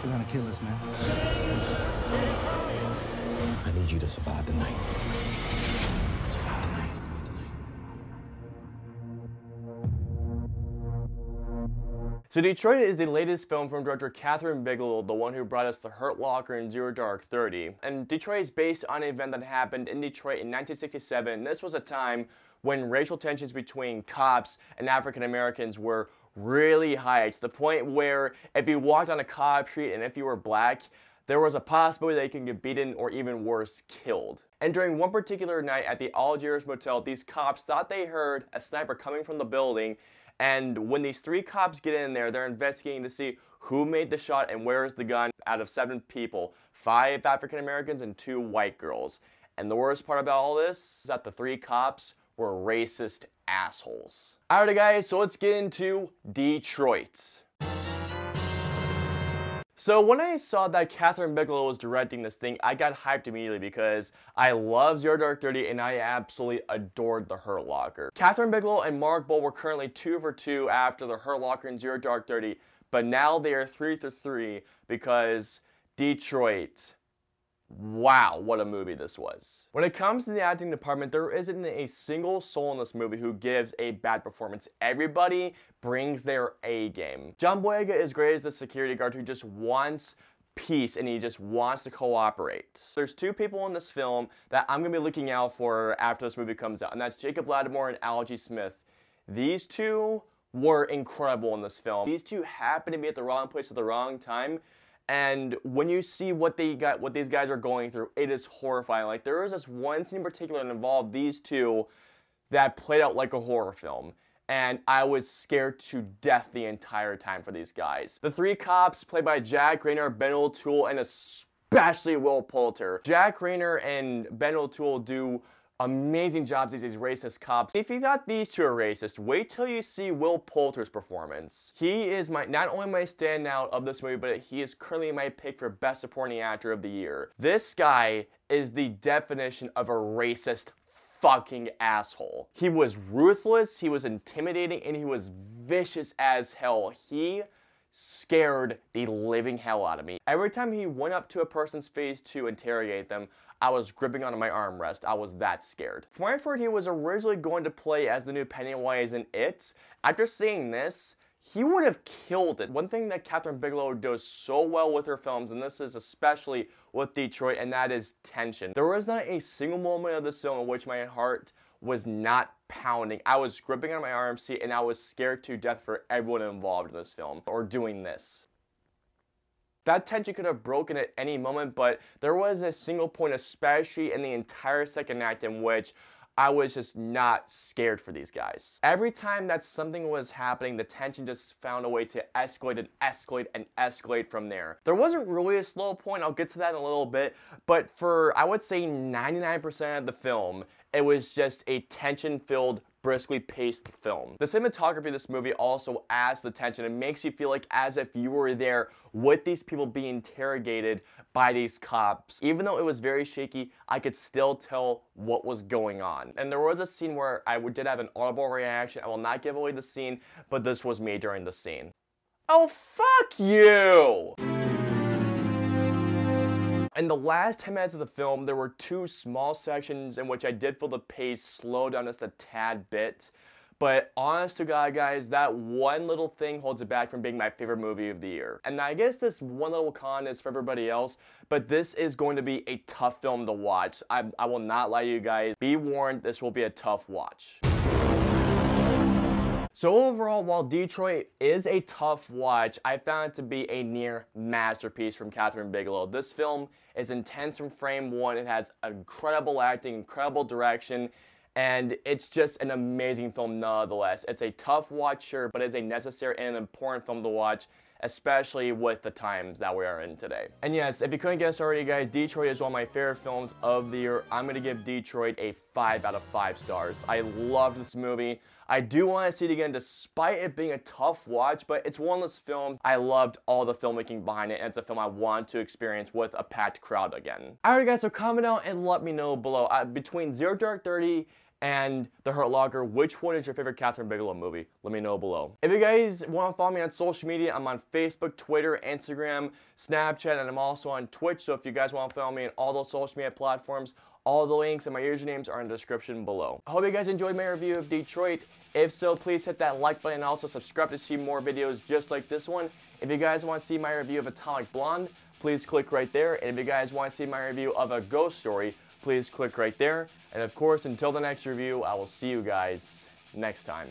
They're gonna kill us, man. I need you to survive the night. Survive the night. So Detroit is the latest film from director Katherine Bigelow, the one who brought us The Hurt Locker and Zero Dark 30. And Detroit is based on an event that happened in Detroit in 1967. And this was a time when racial tensions between cops and African Americans were really high, to the point where if you walked on a cop street and if you were black, there was a possibility that you can get beaten or even worse, killed. And during one particular night at the Algiers Motel, these cops thought they heard a sniper coming from the building. And when these 3 cops get in there, they're investigating to see who made the shot and where is the gun. Out of 7 people, 5 African Americans and 2 white girls. And the worst part about all this is that the 3 cops were racist assholes. Alright guys, so let's get into Detroit. So when I saw that Katherine Bigelow was directing this thing, I got hyped immediately because I love Zero Dark 30 and I absolutely adored The Hurt Locker. Katherine Bigelow and Mark Boal were currently 2 for 2 after The Hurt Locker and Zero Dark 30, but now they are 3 for 3 because Detroit. Wow, what a movie this was. When it comes to the acting department, there isn't a single soul in this movie who gives a bad performance. Everybody brings their A game. John Boyega is great as the security guard who just wants peace and he just wants to cooperate. There's 2 people in this film that I'm going to be looking out for after this movie comes out, and that's Jacob Lattimore and Algie Smith. These 2 were incredible in this film. These 2 happened to be at the wrong place at the wrong time. And when you see what these guys are going through, it is horrifying. Like, there was this one scene in particular that involved these 2 that played out like a horror film. And I was scared to death the entire time for these guys. The 3 cops, played by Jack Rayner, Ben O'Toole, and especially Will Poulter. Jack Rayner and Ben O'Toole do amazing jobs as these racist cops. If you thought these 2 are racist, wait till you see Will Poulter's performance. He is not only my standout of this movie, but he is currently my pick for Best Supporting Actor of the Year. This guy is the definition of a racist fucking asshole. He was ruthless, he was intimidating, and he was vicious as hell. He scared the living hell out of me. Every time he went up to a person's face to interrogate them, I was gripping onto my armrest. I was that scared. From what I've heard, he was originally going to play as the new Pennywise in It. After seeing this, he would have killed it. One thing that Katherine Bigelow does so well with her films, and this is especially with Detroit, and that is tension. There was not a single moment of this film in which my heart was not pounding. I was gripping on my arm seat and I was scared to death for everyone involved in this film or doing this. That tension could have broken at any moment, but there was a single point, especially in the entire second act, in which I was just not scared for these guys. Every time that something was happening, the tension just found a way to escalate and escalate and escalate from there. There wasn't really a slow point, I'll get to that in a little bit, but for, I would say, 99% of the film, it was just a tension-filled, briskly paced film. The cinematography of this movie also adds the tension. It makes you feel like as if you were there with these people being interrogated by these cops. Even though it was very shaky, I could still tell what was going on. And there was a scene where I did have an audible reaction. I will not give away the scene, but this was me during the scene. Oh, fuck you! In the last 10 minutes of the film, there were 2 small sections in which I did feel the pace slow down just a tad bit. But honest to God, guys, that one little thing holds it back from being my favorite movie of the year. And I guess this one little con is for everybody else, but this is going to be a tough film to watch. I will not lie to you guys. Be warned, this will be a tough watch. So overall, while Detroit is a tough watch, I found it to be a near masterpiece from Katherine Bigelow. This film is intense from frame one. It has incredible acting, incredible direction, and it's just an amazing film nonetheless. It's a tough watch, sure, but it's a necessary and an important film to watch, especially with the times that we are in today. And yes, if you couldn't guess already, guys, Detroit is one of my favorite films of the year. I'm gonna give Detroit a 5 out of 5 stars. I love this movie. I do want to see it again despite it being a tough watch, but it's one of those films I loved all the filmmaking behind it, and it's a film I want to experience with a packed crowd again. Alright guys, so comment down and let me know below. Between Zero Dark 30 and The Hurt Locker. Which one is your favorite Katherine Bigelow movie? Let me know below. If you guys want to follow me on social media, I'm on Facebook, Twitter, Instagram, Snapchat, and I'm also on Twitch. So if you guys want to follow me on all those social media platforms, all the links and my usernames are in the description below. I hope you guys enjoyed my review of Detroit. If so, please hit that like button and also subscribe to see more videos just like this one. If you guys want to see my review of Atomic Blonde, please click right there. And if you guys want to see my review of A Ghost Story, please click right there. And of course, until the next review, I will see you guys next time.